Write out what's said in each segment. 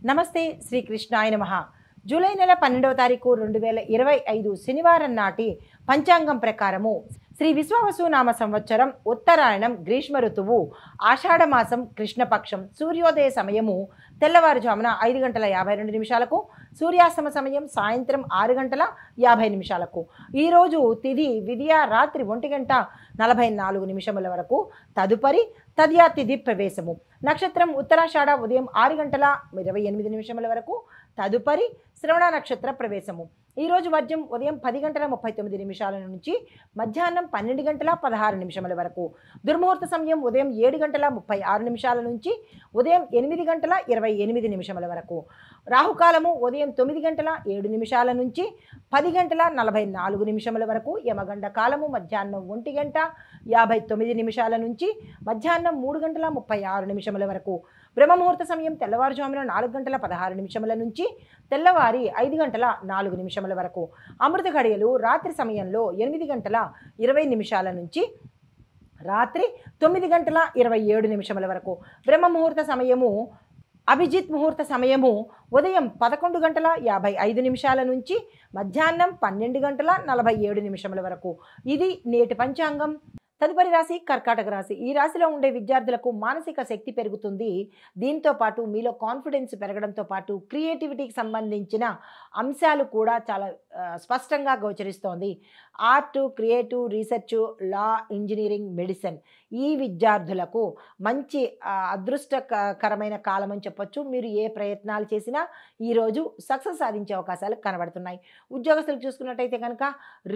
నమస్తే శ్రీ కృష్ణాయ నమః. జూలై నెల 12వ తారీఖు 2025 శనివారం నాటి పంచాంగం ప్రకారము శ్రీ విశ్వావసు నామ సంవత్సరం ఉత్తరాయణం గ్రీష్మ ఋతువు ఆషాఢమాసం కృష్ణపక్షం సూర్యోదయ సమయము తెల్లవారుజామున 5:52 సూర్యాస్తమ సమయం సాయంత్రం 6:50 ఈరోజు తిథి విద్య రాత్రి 1:44 వరకు తదుపరి తదియా తిథి ప్రవేశము నక్షత్రం ఉత్తరాషాఢ ఉదయం 6:28 వరకు తదుపరి శ్రవణ నక్షత్ర ప్రవేశము ఈరోజు వర్జం ఉదయం 10:39 నుంచి మధ్యాహ్నం 12:16 వరకు దుర్ముహూర్త సమయం ఉదయం 7:36 నుంచి ఉదయం 8:28 వరకు రాహుకాలము ఉదయం 9:07 నుంచి 10:44 వరకు యమగండ కాలము మధ్యాహ్నం 1:59 నుంచి మధ్యాహ్నం 3:36 వరకు బ్రహ్మముహూర్త సమయం తెల్లవారుజామున 4:16 నుంచి తెల్లవారి 5:04 వరకు అమృత ఘడియలు రాత్రి సమయంలో 8:20 నుంచి రాత్రి 9:27 వరకు బ్రహ్మముహూర్త సమయము అభిజిత్ ముహూర్త సమయము ఉదయం 11:55 నుంచి మధ్యాహ్నం 12:47 వరకు. ఇది నేటి పంచాంగం. తదుపరి రాశి కర్కాటక రాశి. ఈ రాశిలో ఉండే విద్యార్థులకు మానసిక శక్తి పెరుగుతుంది. దీంతో పాటు మీలో కాన్ఫిడెన్స్ పెరగడంతో పాటు క్రియేటివిటీకి సంబంధించిన అంశాలు కూడా చాలా స్పష్టంగా గోచరిస్తోంది. ఆర్ట్, క్రియేటివ్, రీసెర్చ్, లా, ఇంజనీరింగ్, మెడిసిన్ ఈ విద్యార్థులకు మంచి అదృష్టకరమైన కాలం అని చెప్పొచ్చు. మీరు ఏ ప్రయత్నాలు చేసినా ఈరోజు సక్సెస్ సాధించే అవకాశాలు కనబడుతున్నాయి. ఉద్యోగస్తులు చూసుకున్నట్టయితే కనుక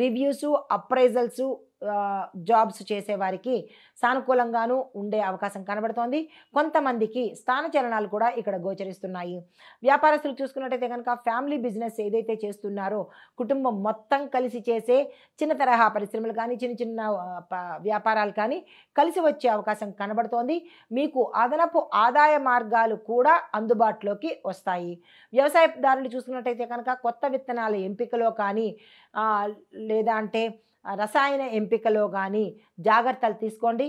రివ్యూస్, అప్రైజల్స్, జాబ్స్ చేసేవారికి సానుకూలంగానూ ఉండే అవకాశం కనబడుతోంది. కొంతమందికి స్థానచలనాలు కూడా ఇక్కడ గోచరిస్తున్నాయి. వ్యాపారస్తులు చూసుకున్నట్టయితే కనుక ఫ్యామిలీ బిజినెస్ ఏదైతే చేస్తున్నారో కుటుంబం మొత్తం కలిసి చేసే చిన్న తరహా పరిశ్రమలు కానీ చిన్న చిన్న వ్యాపారాలు కానీ కలిసి వచ్చే అవకాశం కనబడుతోంది. మీకు అదనపు ఆదాయ మార్గాలు కూడా అందుబాటులోకి వస్తాయి. వ్యవసాయదారులు చూసుకున్నట్టయితే కనుక కొత్త విత్తనాల ఎంపికలో కానీ లేదా అంటే రసాయన ఎంపికలో కానీ జాగ్రత్తలు తీసుకోండి.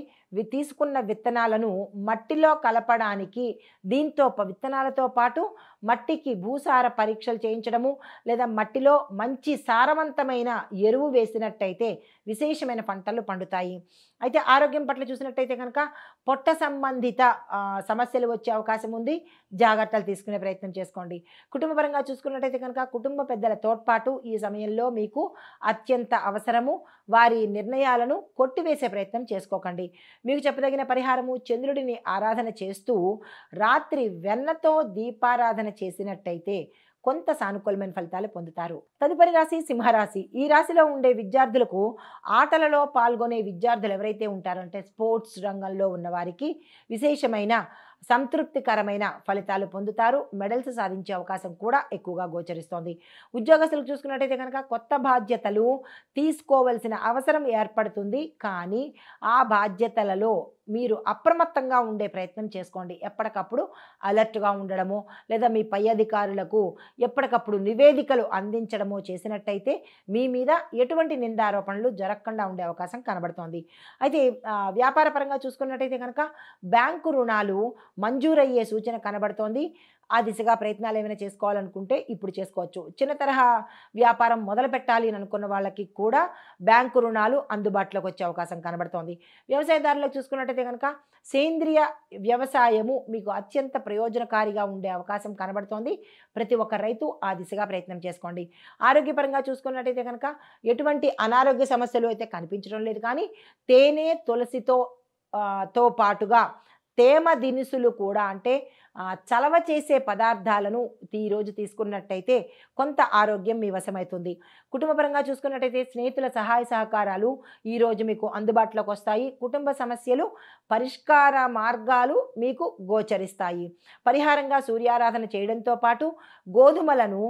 తీసుకున్న విత్తనాలను మట్టిలో కలపడానికి దీంతో విత్తనాలతో పాటు మట్టికి భూసార పరీక్షలు చేయించడము లేదా మట్టిలో మంచి సారవంతమైన ఎరువు వేసినట్టయితే విశేషమైన పంటలు పండుతాయి. అయితే ఆరోగ్యం పట్ల చూసినట్టయితే కనుక పొట్ట సంబంధిత సమస్యలు వచ్చే అవకాశం ఉంది. జాగ్రత్తలు తీసుకునే ప్రయత్నం చేసుకోండి. కుటుంబపరంగా చూసుకున్నట్టయితే కనుక కుటుంబ పెద్దల తోడ్పాటు ఈ సమయంలో మీకు అత్యంత అవసరము. వారి నిర్ణయాలను కొట్టివేసే ప్రయత్నం చేసుకోకండి. మీకు చెప్పదగిన పరిహారము చంద్రుడిని ఆరాధన చేస్తూ రాత్రి వెన్నతో దీపారాధన చేసినట్టయితే కొంత సానుకూలమైన ఫలితాలు పొందుతారు. తదుపరి రాశి సింహరాశి. ఈ రాశిలో ఉండే విద్యార్థులకు ఆటలలో పాల్గొనే విద్యార్థులు ఎవరైతే ఉంటారో అంటే స్పోర్ట్స్ రంగంలో ఉన్న వారికి విశేషమైన సంతృప్తికరమైన ఫలితాలు పొందుతారు. మెడల్స్ సాధించే అవకాశం కూడా ఎక్కువగా గోచరిస్తోంది. ఉద్యోగస్తులకు చూసుకున్నట్టయితే కనుక కొత్త బాధ్యతలు తీసుకోవలసిన అవసరం ఏర్పడుతుంది. కానీ ఆ బాధ్యతలలో మీరు అప్రమత్తంగా ఉండే ప్రయత్నం చేసుకోండి. ఎప్పటికప్పుడు అలర్ట్గా ఉండడము లేదా మీ పై అధికారులకు ఎప్పటికప్పుడు నివేదికలు అందించడము చేసినట్టయితే మీ మీద ఎటువంటి నిందారోపణలు జరగకుండా ఉండే అవకాశం కనబడుతోంది. అయితే వ్యాపార పరంగా చూసుకున్నట్టయితే కనుక బ్యాంకు రుణాలు మంజూరయ్యే సూచన కనబడుతోంది. ఆ దిశగా ప్రయత్నాలు ఏమైనా చేసుకోవాలనుకుంటే ఇప్పుడు చేసుకోవచ్చు. చిన్న తరహా వ్యాపారం మొదలు పెట్టాలి అని అనుకున్న వాళ్ళకి కూడా బ్యాంకు రుణాలు అందుబాటులోకి వచ్చే అవకాశం కనబడుతోంది. వ్యవసాయదారులకు చూసుకున్నట్టయితే కనుక సేంద్రియ వ్యవసాయము మీకు అత్యంత ప్రయోజనకారిగా ఉండే అవకాశం కనబడుతోంది. ప్రతి ఒక్క రైతు ఆ దిశగా ప్రయత్నం చేసుకోండి. ఆరోగ్యపరంగా చూసుకున్నట్టయితే కనుక ఎటువంటి అనారోగ్య సమస్యలు అయితే కనిపించడం లేదు. కానీ తేనె, తులసితో పాటుగా తేమ దినుసులు కూడా అంటే చలవ చేసే పదార్థాలను ఈరోజు తీసుకున్నట్టయితే కొంత ఆరోగ్యం మీ వశమవుతుంది. కుటుంబపరంగా చూసుకున్నట్టయితే స్నేహితుల సహాయ సహకారాలు ఈరోజు మీకు అందుబాటులోకి వస్తాయి. కుటుంబ సమస్యలు పరిష్కార మార్గాలు మీకు గోచరిస్తాయి. పరిహారంగా సూర్యారాధన చేయడంతో పాటు గోధుమలను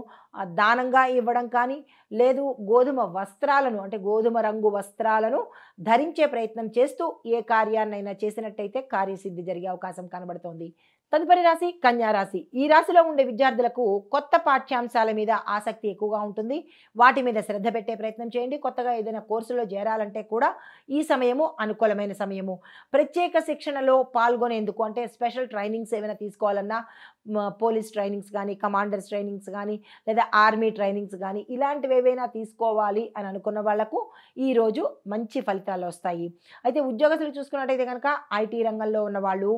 దానంగా ఇవ్వడం కానీ లేదు గోధుమ వస్త్రాలను అంటే గోధుమ రంగు వస్త్రాలను ధరించే ప్రయత్నం చేస్తూ ఏ కార్యాన్నైనా చేసినట్టయితే కార్యసిద్ధి జరిగే అవకాశం కనబడుతోంది. తదుపరి రాశి కన్యా రాశి. ఈ రాశిలో ఉండే విద్యార్థులకు కొత్త పాఠ్యాంశాల మీద ఆసక్తి ఎక్కువగా ఉంటుంది. వాటి మీద శ్రద్ధ పెట్టే ప్రయత్నం చేయండి. కొత్తగా ఏదైనా కోర్సులో చేరాలంటే కూడా ఈ సమయము అనుకూలమైన సమయము. ప్రత్యేక శిక్షణలో పాల్గొనేందుకు అంటే స్పెషల్ ట్రైనింగ్స్ ఏమైనా తీసుకోవాలన్నా పోలీస్ ట్రైనింగ్స్ కానీ, కమాండర్స్ ట్రైనింగ్స్ కానీ, లేదా ఆర్మీ ట్రైనింగ్స్ కానీ ఇలాంటివి ఏవైనా తీసుకోవాలి అని అనుకున్న వాళ్లకు ఈరోజు మంచి ఫలితాలు వస్తాయి. అయితే ఉద్యోగస్తులు చూసుకున్నట్టయితే కనుక ఐటీ రంగంలో ఉన్నవాళ్ళు,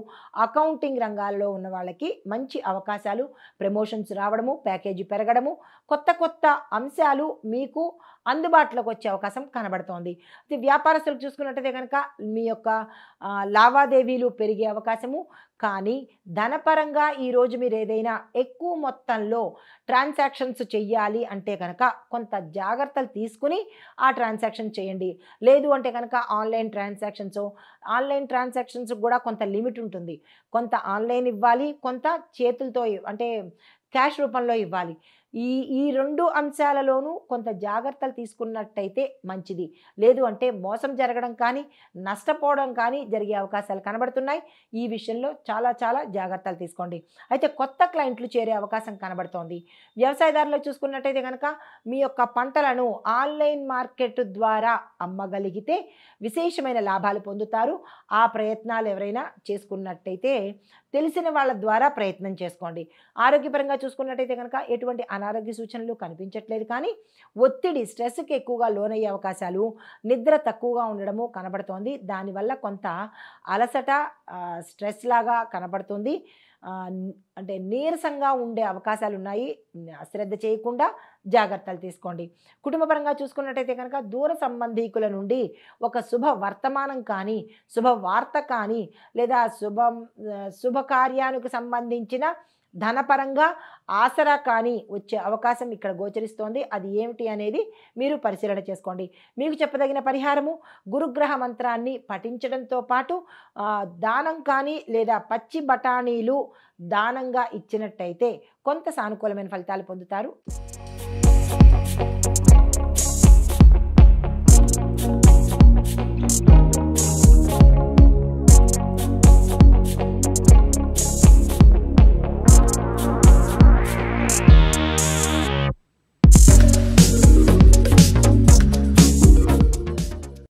అకౌంటింగ్ రంగాల్లో ఉన్న వాళ్ళకి మంచి అవకాశాలు, ప్రమోషన్స్ రావడము, ప్యాకేజీ పెరగడము, కొత్త కొత్త అంశాలు మీకు అందుబాటులోకి వచ్చే అవకాశం కనబడుతోంది. అయితే వ్యాపారస్తులకు చూసుకున్నట్టయితే కనుక మీ యొక్క లావాదేవీలు పెరిగే అవకాశము, కానీ ధనపరంగా ఈరోజు మీరు ఏదైనా ఎక్కువ మొత్తంలో ట్రాన్సాక్షన్స్ చెయ్యాలి అంటే కనుక కొంత జాగ్రత్తలు తీసుకుని ఆ ట్రాన్సాక్షన్ చేయండి. లేదు అంటే కనుక ఆన్లైన్ ట్రాన్సాక్షన్స్ కూడా కొంత లిమిట్ ఉంటుంది. కొంత ఆన్లైన్ ఇవ్వాలి, కొంత చేతులతో అంటే క్యాష్ రూపంలో ఇవ్వాలి. ఈ 2 అంశాలలోనూ కొంత జాగ్రత్తలు తీసుకున్నట్టయితే మంచిది. లేదు అంటే మోసం జరగడం కానీ, నష్టపోవడం కానీ జరిగే అవకాశాలు కనబడుతున్నాయి. ఈ విషయంలో చాలా చాలా జాగ్రత్తలు తీసుకోండి. అయితే కొత్త క్లయింట్లు చేరే అవకాశం కనబడుతోంది. వ్యవసాయదారులు చూసుకున్నట్టయితే కనుక మీ యొక్క పంటలను ఆన్లైన్ మార్కెట్ ద్వారా అమ్మగలిగితే విశేషమైన లాభాలు పొందుతారు. ఆ ప్రయత్నాలు ఎవరైనా చేసుకున్నట్టయితే తెలిసిన వాళ్ళ ద్వారా ప్రయత్నం చేసుకోండి. ఆరోగ్యపరంగా చూసుకున్నట్టయితే కనుక ఎటువంటి అనారోగ్య సూచనలు కనిపించట్లేదు, కానీ ఒత్తిడి, స్ట్రెస్కి ఎక్కువగా లోనయ్యే అవకాశాలు, నిద్ర తక్కువగా ఉండడము కనబడుతోంది. దానివల్ల కొంత అలసట, స్ట్రెస్ లాగా కనబడుతుంది. అంటే నీరసంగా ఉండే అవకాశాలు ఉన్నాయి. అశ్రద్ధ చేయకుండా జాగ్రత్తలు తీసుకోండి. కుటుంబపరంగా చూసుకున్నట్టయితే కనుక దూర సంబంధీకుల నుండి ఒక శుభ వర్తమానం కానీ, శుభవార్త కానీ, లేదా శుభకార్యానికి సంబంధించిన ధనపరంగా ఆసరా కానీ వచ్చే అవకాశం ఇక్కడ గోచరిస్తోంది. అది ఏమిటి అనేది మీరు పరిశీలన చేసుకోండి. మీకు చెప్పదగిన పరిహారము గురుగ్రహ మంత్రాన్ని పఠించడంతో పాటు దానం కానీ లేదా పచ్చి బఠానీలు దానంగా ఇచ్చినట్టయితే కొంత సానుకూలమైన ఫలితాలు పొందుతారు.